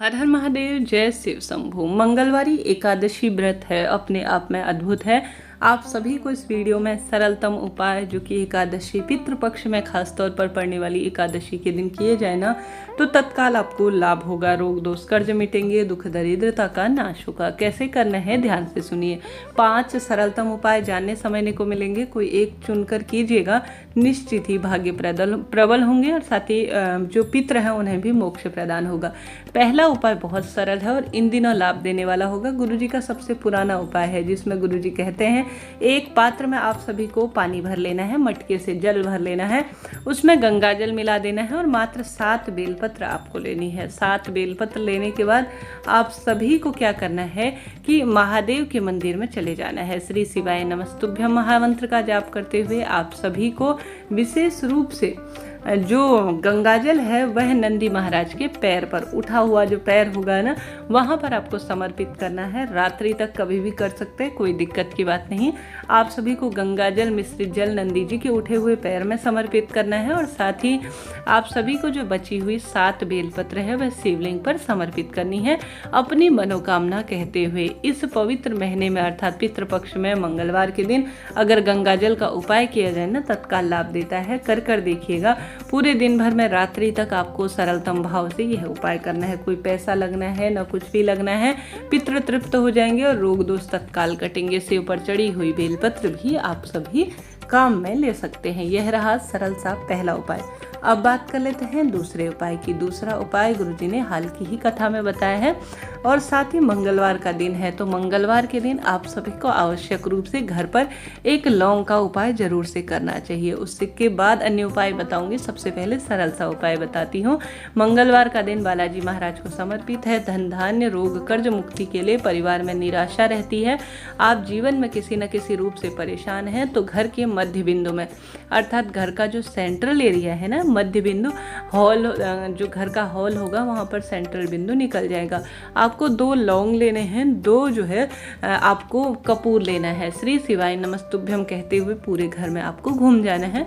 हर हर महादेव, जय शिव शंभू। मंगलवारी एकादशी व्रत है, अपने आप में अद्भुत है। आप सभी को इस वीडियो में सरलतम उपाय जो कि एकादशी पितृपक्ष में खास तौर पर पड़ने वाली एकादशी के दिन किए जाए ना, तो तत्काल आपको लाभ होगा। रोग दोष कर्ज मिटेंगे, दुख दरिद्रता का नाश होगा। कैसे करना है ध्यान से सुनिए। 5 सरलतम उपाय जानने समझने को मिलेंगे, कोई एक चुनकर कीजिएगा, निश्चित ही भाग्य प्रबल होंगे और साथ ही जो पितृ हैं उन्हें भी मोक्ष प्रदान होगा। पहला उपाय बहुत सरल है और इन दिनों लाभ देने वाला होगा। गुरुजी का सबसे पुराना उपाय है, जिसमें गुरुजी कहते हैं एक पात्र में आप सभी को पानी भर लेना है, मटके से जल भर लेना है, उसमें गंगा जल मिला देना है और मात्र 7 बेलपत्र आपको लेनी है। 7 बेलपत्र लेने के बाद आप सभी को क्या करना है कि महादेव के मंदिर में चले जाना है। श्री शिवाय नमस्तुभ्यम महामंत्र का जाप करते हुए आप सभी को विशेष रूप से जो गंगाजल है वह नंदी महाराज के पैर पर, उठा हुआ जो पैर होगा ना, वहाँ पर आपको समर्पित करना है। रात्रि तक कभी भी कर सकते हैं, कोई दिक्कत की बात नहीं। आप सभी को गंगाजल मिश्रित जल नंदी जी के उठे हुए पैर में समर्पित करना है और साथ ही आप सभी को जो बची हुई 7 बेलपत्र है वह शिवलिंग पर समर्पित करनी है, अपनी मनोकामना कहते हुए। इस पवित्र महीने में अर्थात पितृपक्ष में मंगलवार के दिन अगर गंगाजल का उपाय किया जाए ना, तत्काल लाभ देता है। कर देखिएगा। पूरे दिन भर में रात्रि तक आपको सरलतम भाव से यह उपाय करना है। कोई पैसा लगना है न कुछ भी लगना है, पितृ तृप्त हो जाएंगे और रोग दोष तत्काल कटेंगे। शिव पर चढ़ी हुई बेलपत्र भी आप सभी काम में ले सकते हैं। यह रहा सरल सा पहला उपाय। अब बात कर लेते हैं दूसरे उपाय की। दूसरा उपाय गुरुजी ने हाल की ही कथा में बताया है और साथ ही मंगलवार का दिन है, तो मंगलवार के दिन आप सभी को आवश्यक रूप से घर पर एक लौंग का उपाय जरूर से करना चाहिए। उसके बाद अन्य उपाय बताऊंगी। सबसे पहले सरल सा उपाय बताती हूँ। मंगलवार का दिन बालाजी महाराज को समर्पित है। धन धान्य रोग कर्ज मुक्ति के लिए परिवार में निराशा रहती है, आप जीवन में किसी न किसी रूप से परेशान हैं, तो घर के मध्य बिंदु में अर्थात घर का जो सेंट्रल एरिया है ना, मध्य बिंदु हॉल, जो घर का हॉल होगा वहाँ पर सेंट्रल बिंदु निकल जाएगा। आपको 2 लौंग लेने हैं, 2 जो है आपको कपूर लेना है। श्री शिवाय नमस्तुभ्यम कहते हुए पूरे घर में आपको घूम जाना है।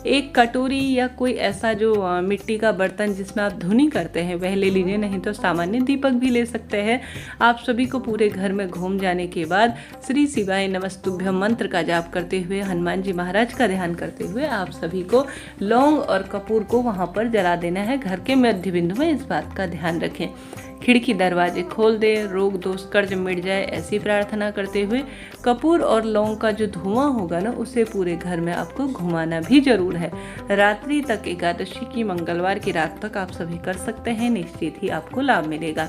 एक कटोरी या कोई ऐसा जो मिट्टी का बर्तन जिसमें आप धुनी करते हैं वह ले लीजिए, नहीं तो सामान्य दीपक भी ले सकते हैं। आप सभी को पूरे घर में घूम जाने के बाद श्री शिवाय नमस्तुभ्यम मंत्र का जाप करते हुए, हनुमान जी महाराज का ध्यान करते हुए आप सभी को लौंग और कपूर को वहाँ पर जला देना है, घर के मध्य बिंदु में। इस बात का ध्यान रखें। खिड़की दरवाजे खोल दे, रोग दोष कर्ज मिट जाए, ऐसी प्रार्थना करते हुए कपूर और लौंग का जो धुआं होगा ना, उसे पूरे घर में आपको घुमाना भी जरूर है। रात्रि तक, एकादशी की मंगलवार की रात तक आप सभी कर सकते हैं, निश्चित ही आपको लाभ मिलेगा।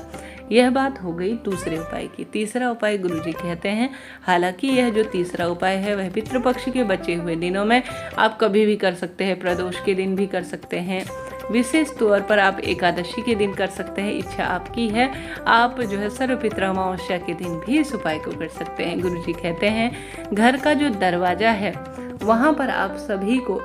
यह बात हो गई दूसरे उपाय की। तीसरा उपाय गुरुजी कहते हैं, हालांकि यह जो तीसरा उपाय है वह पितृपक्ष के बचे हुए दिनों में आप कभी भी कर सकते हैं, प्रदोष के दिन भी कर सकते हैं, विशेष तौर पर आप एकादशी के दिन कर सकते हैं। इच्छा आपकी है, आप जो है सर्वपितृ अमावस्या के दिन भी इस उपाय को कर सकते हैं। गुरुजी कहते हैं घर का जो दरवाजा है वहाँ पर आप सभी को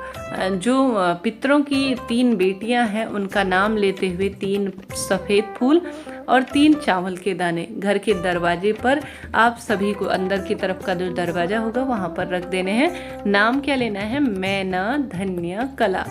जो पितरों की 3 बेटियां हैं उनका नाम लेते हुए 3 सफ़ेद फूल और 3 चावल के दाने घर के दरवाजे पर आप सभी को, अंदर की तरफ का जो दरवाजा होगा वहाँ पर रख देने हैं। नाम क्या लेना है? मैना, धन्य, कला।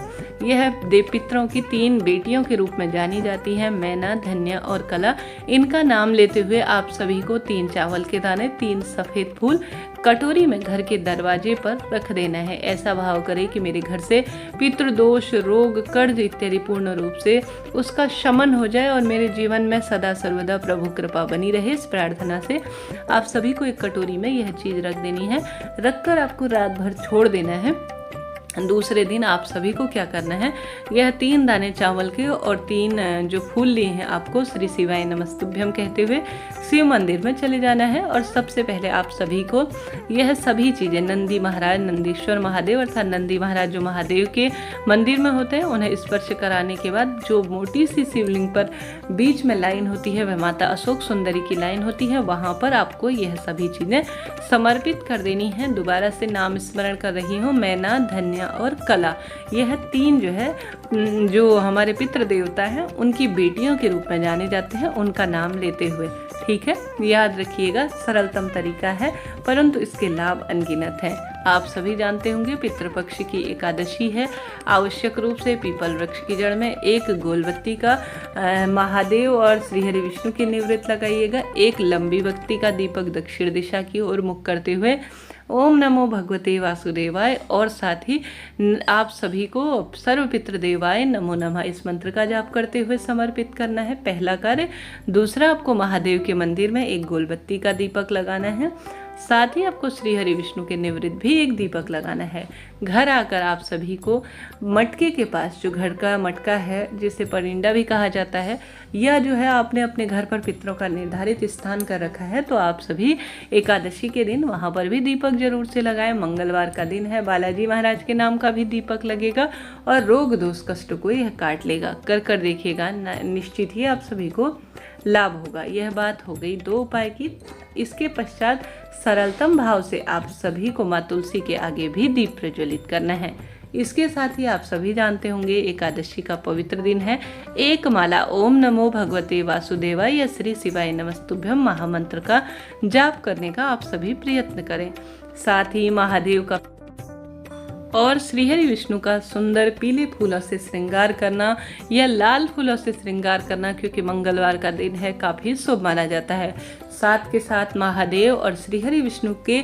यह देव पितरों की 3 बेटियों के रूप में जानी जाती है, मैना, धन्य और कला। इनका नाम लेते हुए आप सभी को 3 चावल के दाने, 3 सफ़ेद फूल कटोरी में घर के दरवाजे पर रख देना है। ऐसा भाव करें कि मेरे घर से पितृदोष, रोग, कर्ज इत्यादि पूर्ण रूप से उसका शमन हो जाए और मेरे जीवन में सदा सर्वदा प्रभु कृपा बनी रहे। इस प्रार्थना से आप सभी को एक कटोरी में यह चीज़ रख देनी है। रखकर आपको रात भर छोड़ देना है। दूसरे दिन आप सभी को क्या करना है, यह 3 दाने चावल के और 3 जो फूल लिए हैं आपको श्री शिवाय नमस्तुभ्यम कहते हुए शिव मंदिर में चले जाना है। और सबसे पहले आप सभी को यह सभी चीज़ें नंदी महाराज, नंदीश्वर महादेव अर्थात नंदी महाराज जो महादेव के मंदिर में होते हैं उन्हें स्पर्श कराने के बाद जो मोटी सी शिवलिंग पर बीच में लाइन होती है वह माता अशोक सुंदरी की लाइन होती है, वहाँ पर आपको यह सभी चीज़ें समर्पित कर देनी है। दोबारा से नाम स्मरण कर रही हूँ, मैना, धन्य और कला। यह 3 जो है जो हमारे पितृ देवता हैं उनकी बेटियों के रूप में जाने जाते हैं, उनका नाम लेते हुए। ठीक है, याद रखिएगा, सरलतम तरीका है परंतु इसके लाभ अनगिनत हैं। आप सभी जानते होंगे पितृपक्ष की एकादशी है। आवश्यक रूप से पीपल वृक्ष की जड़ में एक गोलबत्ती का महादेव और श्रीहरि विष्णु की निवृत्त लगाइएगा। एक लंबी बत्ती का दीपक दक्षिण दिशा की ओर मुख करते हुए ओम नमो भगवते वासुदेवाय और साथ ही आप सभी को सर्व पितृदेवाय नमो नमः इस मंत्र का जाप करते हुए समर्पित करना है, पहला कार्य। दूसरा, आपको महादेव के मंदिर में एक गोलबत्ती का दीपक लगाना है। साथ ही आपको श्री हरि विष्णु के निवृत्त भी एक दीपक लगाना है। घर आकर आप सभी को मटके के पास, जो घर का मटका है जिसे परिंदा भी कहा जाता है, या जो है आपने अपने घर पर पितरों का निर्धारित स्थान कर रखा है, तो आप सभी एकादशी के दिन वहाँ पर भी दीपक जरूर से लगाएं। मंगलवार का दिन है, बालाजी महाराज के नाम का भी दीपक लगेगा और रोग दोष कष्ट को यह काट लेगा। कर देखिएगा, निश्चित ही आप सभी को लाभ होगा। यह बात हो गई 2 उपाय की। इसके पश्चात सरलतम भाव से आप सभी को माँ तुलसी के आगे भी दीप प्रज्वलित करना है। इसके साथ ही आप सभी जानते होंगे एकादशी का पवित्र दिन है। एक माला ओम नमो भगवते वासुदेवाय या श्री शिवाय नमस्तुभ्यम महामंत्र का जाप करने का आप सभी प्रयत्न करें। साथ ही महादेव का और श्रीहरि विष्णु का सुंदर पीले फूलों से श्रृंगार करना या लाल फूलों से श्रृंगार करना, क्योंकि मंगलवार का दिन है, काफ़ी शुभ माना जाता है। साथ के साथ महादेव और श्रीहरि विष्णु के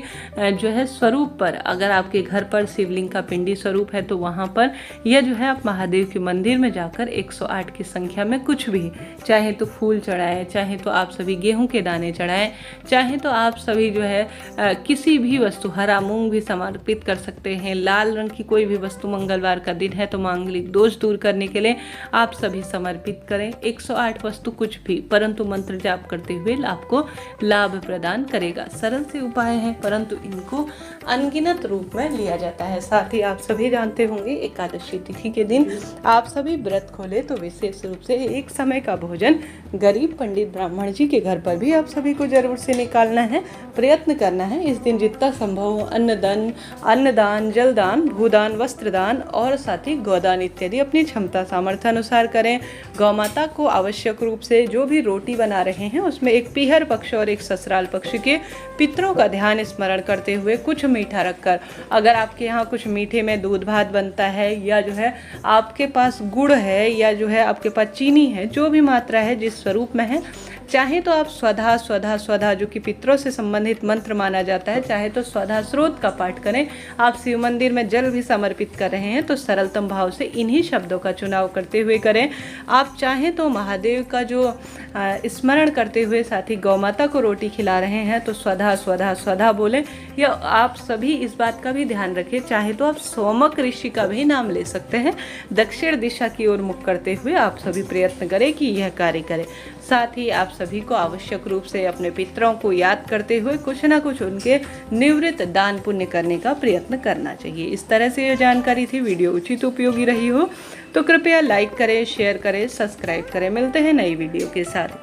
जो है स्वरूप पर, अगर आपके घर पर शिवलिंग का पिंडी स्वरूप है तो वहाँ पर, या जो है आप महादेव के मंदिर में जाकर 108 की संख्या में कुछ भी, चाहे तो फूल चढ़ाएं, चाहे तो आप सभी गेहूं के दाने चढ़ाएं, चाहे तो आप सभी जो है किसी भी वस्तु, हरा मूंग भी समर्पित कर सकते हैं। लाल रंग की कोई भी वस्तु, मंगलवार का दिन है तो मांगलिक दोष दूर करने के लिए आप सभी समर्पित करें। 108 वस्तु कुछ भी, परंतु मंत्र जाप करते हुए आपको लाभ प्रदान करेगा। सरल से उपाय है, परंतु इनको अनगिनत रूप में लिया जाता है। साथ ही आप सभी जानते होंगे एकादशी तिथि के दिन आप सभी व्रत खोले तो विशेष रूप से एक समय का भोजन गरीब पंडित ब्राह्मण जी के घर पर भी आप सभी को जरूर से निकालना है, प्रयत्न करना है। इस दिन जितना संभव हो अन्नदान, जलदान, भूदान, वस्त्रदान और साथ ही गोदान इत्यादि अपनी क्षमता सामर्थ्य अनुसार करें। गौ माता को आवश्यक रूप से जो भी रोटी बना रहे हैं उसमें एक पीहर पक्ष और एक ससुराल पक्ष के पितरों का ध्यान स्मरण करते हुए कुछ मीठा रखकर, अगर आपके यहाँ कुछ मीठे में दूध भात बनता है, या जो है आपके पास गुड़ है, या जो है आपके पास चीनी है, जो भी मात्रा है जिस स्वरूप में है, चाहे तो आप स्वधा स्वधा स्वधा जो कि पितरों से संबंधित मंत्र माना जाता है, चाहे तो स्वधा स्रोत का पाठ करें। आप शिव मंदिर में जल भी समर्पित कर रहे हैं तो सरलतम भाव से इन्हीं शब्दों का चुनाव करते हुए करें। आप चाहें तो महादेव का जो स्मरण करते हुए साथ ही गौ माता को रोटी खिला रहे हैं तो स्वधा स्वधा स्वधा बोलें। या आप सभी इस बात का भी ध्यान रखें, चाहे तो आप सोमक ऋषि का भी नाम ले सकते हैं। दक्षिण दिशा की ओर मुख करते हुए आप सभी प्रयत्न करें कि यह कार्य करें। साथ ही आप सभी को आवश्यक रूप से अपने पितरों को याद करते हुए कुछ ना कुछ उनके निवृत्त दान पुण्य करने का प्रयत्न करना चाहिए। इस तरह से ये जानकारी थी। वीडियो उचित उपयोगी रही हो तो कृपया लाइक करें, शेयर करें, सब्सक्राइब करें। मिलते हैं नई वीडियो के साथ।